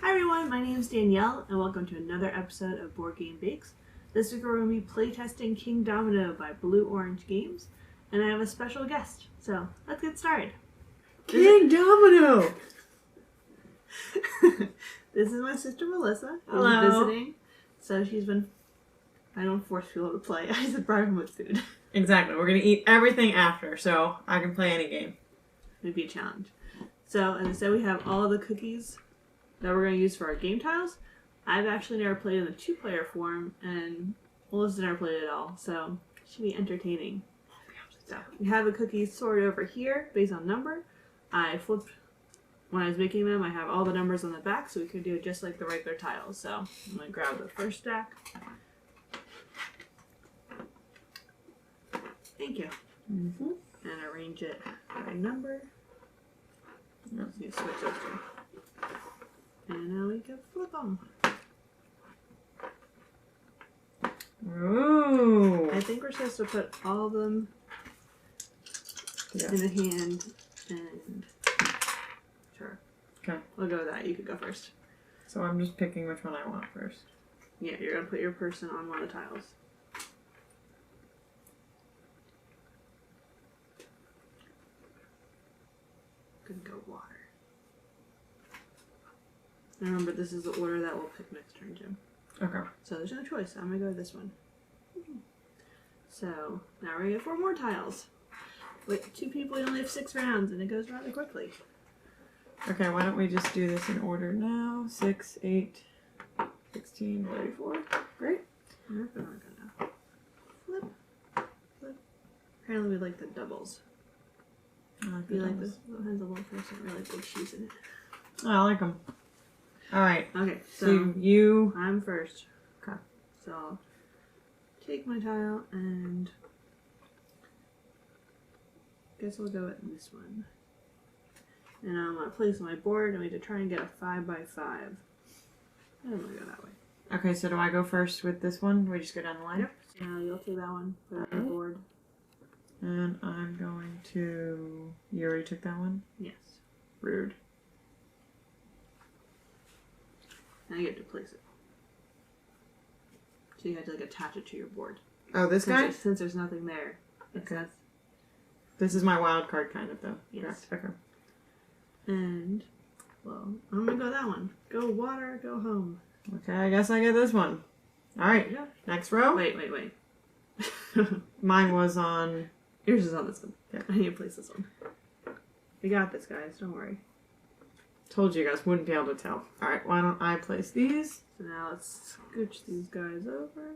Hi everyone, my name is Danielle and welcome to another episode of Board Game Bakes. This week we're going to be playtesting Kingdomino by Blue Orange Games, and I have a special guest, so let's get started. Kingdomino! This is my sister Melissa, who's Hello. visiting, so I don't force people to play, I just bribe them with food. Exactly, we're going to eat everything after, so I can play any game. It'd be a challenge. So, as I said, we have all the cookies that we're going to use for our game tiles. I've actually never played in the two-player form, and Melissa's never played it at all, so it should be entertaining. So, we have the cookies sorted over here based on number. I flipped, when I was making them, I have all the numbers on the back, so we could do it just like the regular tiles. So, I'm going to grab the first stack. Thank you. Mm-hmm. And arrange it by number. Let's switch those two. And now we can flip them. Ooh. I think we're supposed to put all of them in the hand and... Sure. Okay. We'll go with that. You could go first. So I'm just picking which one I want first. Yeah, you're going to put your person on one of the tiles. Gonna go water. And remember, this is the order that we'll pick next turn, Jim. Okay. So there's no choice. I'm gonna go with this one. So now we're gonna get 4 more tiles. With 2 people, you only have 6 rounds, and it goes rather quickly. Okay, why don't we just do this in order now? 6, 8, 16, 34. Great. We're gonna flip, flip. Apparently we like the doubles. I like You like this? It has a little person really big shoes in it. Oh, I like them. Alright. Okay, So you... I'm first. Okay. So I'll take my tile and guess we'll go with this one. And I'm gonna place on my board and we have to try and get a 5 by 5. I don't want to go that way. Okay, so do I go first with this one? Do we just go down the line? Yep. So now you'll take that one, put it on the board. And I'm going to... You already took that one? Yes. Rude. Now you have to place it. So you have to like attach it to your board. Oh, this guy? Since there's nothing there. Okay. This is my wild card kind of though. Yes. Correct. Okay. And, well, I'm gonna go that one. Go water, go home. Okay, I guess I get this one. Alright, Yeah. next row. Wait. Mine was on... Yours is on this one. Yeah. I need to place this one. We got this, guys. Don't worry. Told you guys wouldn't be able to tell. Alright, why don't I place these? So now let's scooch these guys over.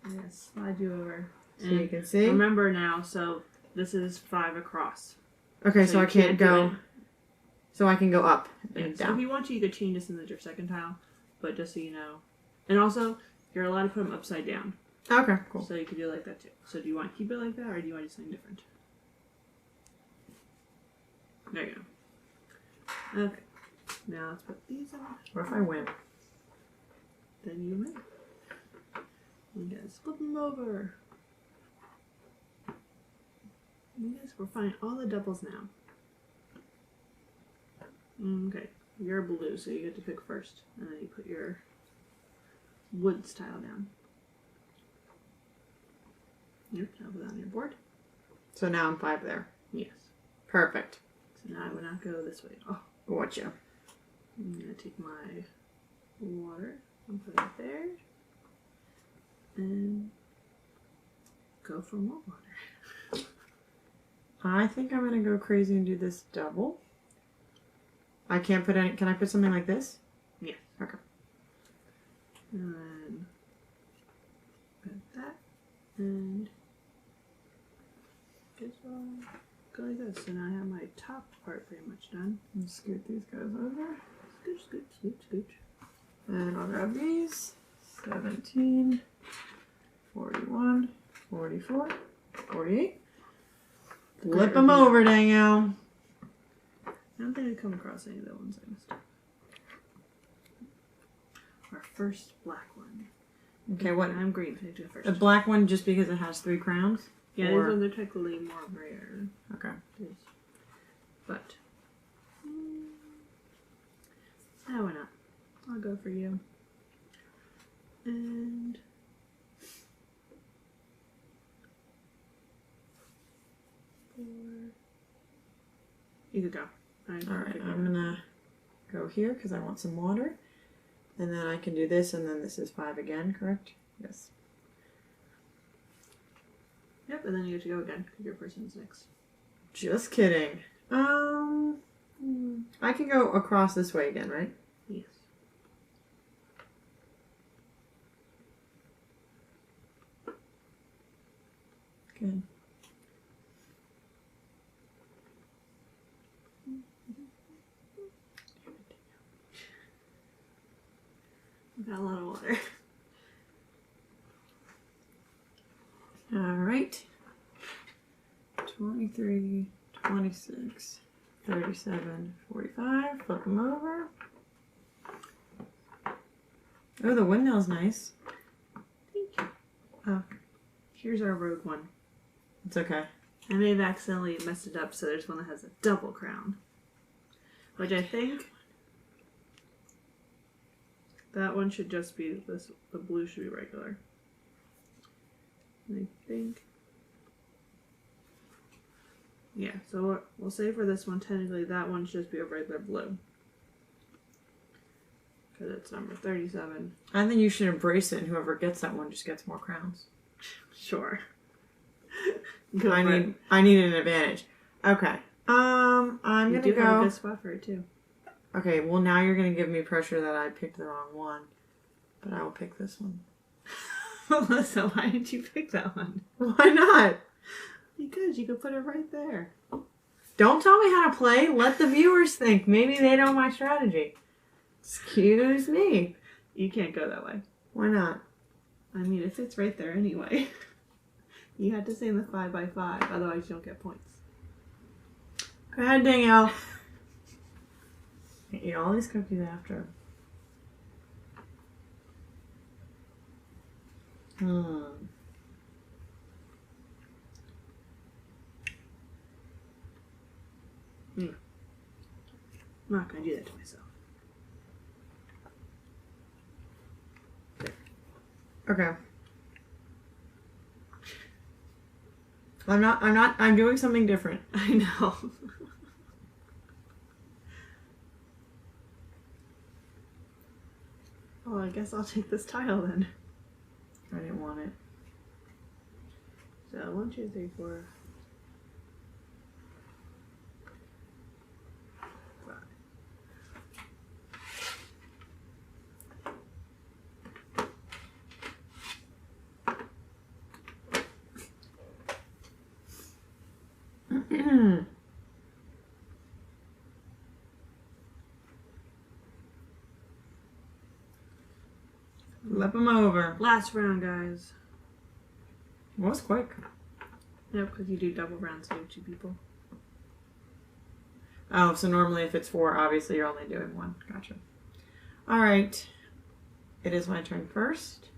Yeah, slide you over. So you can see. Remember now, so this is 5 across. Okay, so I can't go... So I can go up and Yeah, so down. if you want to, you could change this into your second tile. But just so you know. And also, you're allowed to put them upside down. Okay, cool. So you could do it like that too. So do you want to keep it like that, or do you want to do something different? There you go. Okay. Now let's put these on. What if I win? Then you win. You guys flip them over. You guys, we're finding all the doubles now. Okay. You're blue, so you get to pick first. And then you put your woods tile down. Yep, I'll put that on your board. So now I'm 5 there. Yes. Perfect. So now I would not go this way. Oh, Gotcha. I'm going to take my water and put it there. And go for more water. I think I'm going to go crazy and do this double. I can't put any... Can I put something like this? Yes. Okay. And then put that. And guess I'll go like this. So now I have my top part pretty much done. And scoot these guys over. Scooch, scooch, scooch, scooch. And I'll grab these. 17, 41, 44, 48. Flip them over, Danielle. I don't think I've come across any of the ones I missed. Our first black one. Okay, what? I'm green. I do it first. The black one just because it has 3 crowns? Yeah, or... these ones are technically more rare. Okay. but why not? I'll go for you. And you could go. Alright, I'm gonna go here because I want some water. And then I can do this, and then this is 5 again, correct? Yes. Yep, and then you get to go again because your person's next. Just kidding. I can go across this way again, right? Yes. Good. Got a lot of water. All right. 23, 26, 37, 45. Flip them over. Oh, the windmill's nice. Thank you. Oh, here's our rogue one. It's okay. I may have accidentally messed it up, so there's one that has a double crown. Which I think that one should just be this. The blue should be regular. And I think, yeah. So we'll say for this one, technically that one should just be a regular blue because it's number 37. I think you should embrace it, and whoever gets that one just gets more crowns. Sure. I need an advantage. Okay. I'm you gonna do go. have a good spot for it too. Okay. Well, now you're gonna give me pressure that I picked the wrong one, but I will pick this one. Melissa, why did you pick that one? Why not? Because you could put it right there. Don't tell me how to play. Let the viewers think. Maybe they know my strategy. Excuse me. You can't go that way. Why not? I mean, it fits right there anyway. You had to say in the 5x5, otherwise you don't get points. Go ahead, Danielle. Eat all these cookies after. I'm not going to do that to myself. Okay. I'm doing something different. I know. Well, I guess I'll take this tile then. I didn't want it. So 1, 2, 3, 4, 5. Flip them over. Last round, guys. That was quick. Yep, because you do double rounds, so you have 2 people. Oh, so normally if it's 4, obviously you're only doing 1. Gotcha. Alright. It is my turn first.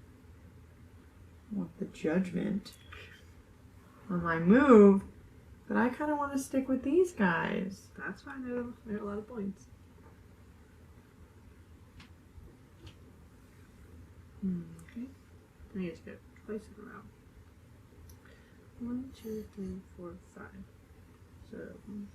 I want the judgment on my move, but I kind of want to stick with these guys. That's fine, they're a lot of points. Okay. I get to go twice in a row. 1, 2, 3, 4, 5. So 1,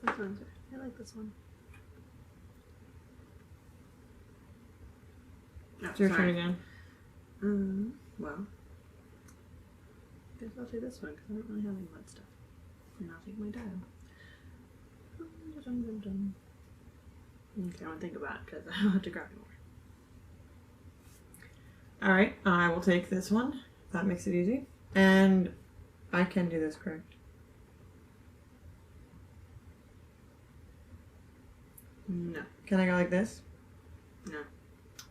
this one's good. I like this one. No, It's your sorry. turn again. Well, I guess I'll take this one because I don't really have any mud stuff. And I'll take my dial. Okay, I want to think about it because I don't have to grab more. Alright, I will take this one. That makes it easy. And I can do this, correct? No. Can I go like this? No.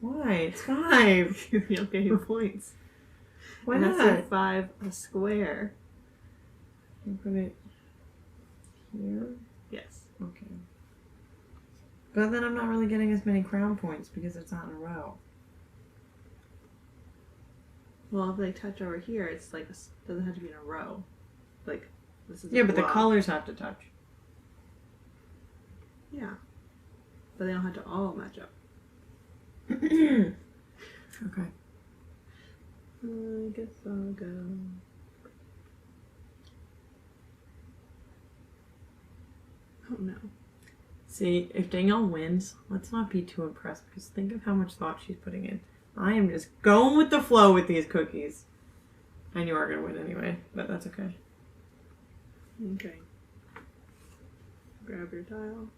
Why? It's 5. You don't get any points. Why and not? That's 5 a square. Can I put it here? Yes. Okay. But then I'm not really getting as many crown points because it's not in a row. Well, if they touch over here, it's like doesn't have to be in a row. Like this is. Yeah, a but the block. colors have to touch. Yeah, but they don't have to all match up. Okay. I guess I'll go. Oh no. See, if Danielle wins, let's not be too impressed because think of how much thought she's putting in. I am just going with the flow with these cookies. And you are going to win anyway, but that's okay. Okay. Grab your tile.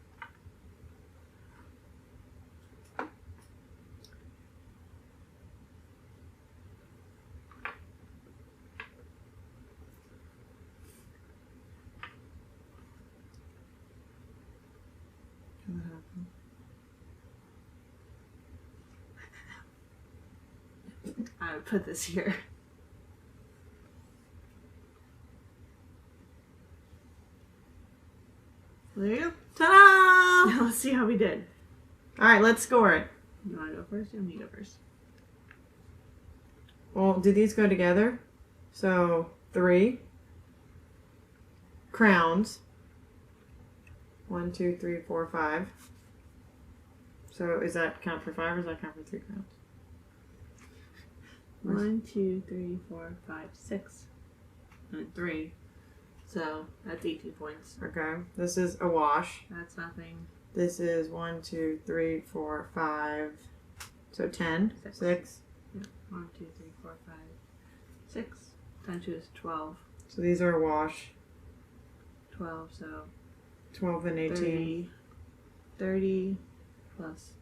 What happened? I would put this here. There you go. Ta-da! Now let's see how we did. All right, let's score it. You want to go first? You want me to go first? Well, do these go together? So, 3 crowns. 1, 2, 3, 4, 5. So, is that count for 5 or does that count for 3 crowns? 1, 2, 3, 4, 5, 6, and 3. So that's 18 points. Okay. This is a wash. That's nothing. This is 1, 2, 3, 4, 5. So 10. 6. Yeah. 1, 2, 3, 4, 5, 6. Times 2 is 12. So these are a wash. 12, so 12 and 18. 30. 30 plus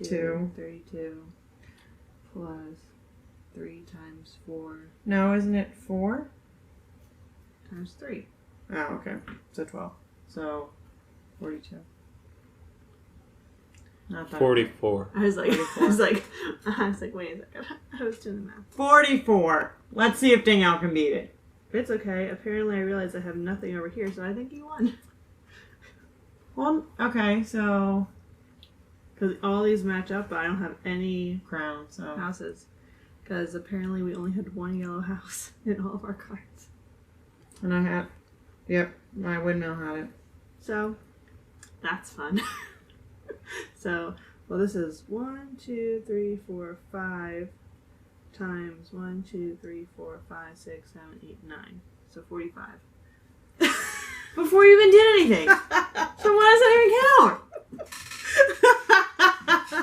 2. 32 plus 3 times 4 No, isn't it 4? times 3. Oh, okay. So 12. So 42. Not that. 44. I was like, I was like, wait a second. I was doing the math. 44. Let's see if Danielle can beat it. It's okay. Apparently, I realized I have nothing over here, so I think you won. Well, okay, so Because all these match up, but I don't have any crown. So houses. Because apparently we only had one yellow house in all of our cards. and I had, yep, my windmill had it. So, that's fun. So, well, this is 1, 2, 3, 4, 5 times 1, 2, 3, 4, 5, 6, 7, 8, 9. So 45. Before you even did anything. So why does that even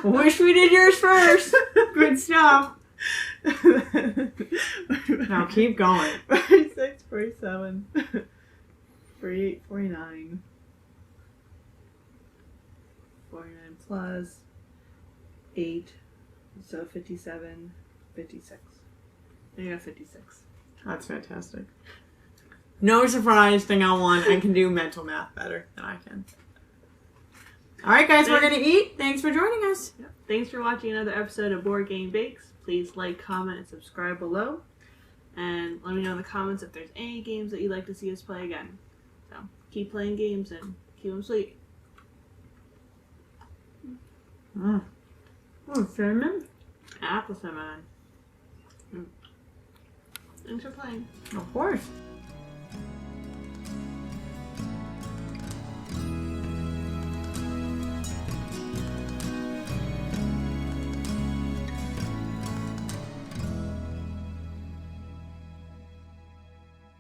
count? Wish we did yours first. Good stuff. Now keep going. 46, 47, 48, 49. 49 plus 8, so 57, 56. I got 56. That's fantastic. No surprise, Danielle won. I can do mental math better than I can. All right, guys, we're going to eat. Thanks for joining us. Yep. Thanks for watching another episode of Board Game Bakes. Please like, comment, and subscribe below. And let me know in the comments if there's any games that you'd like to see us play again. So, keep playing games and keep them sweet. Oh, cinnamon? Apple cinnamon. Thanks for playing. Of course.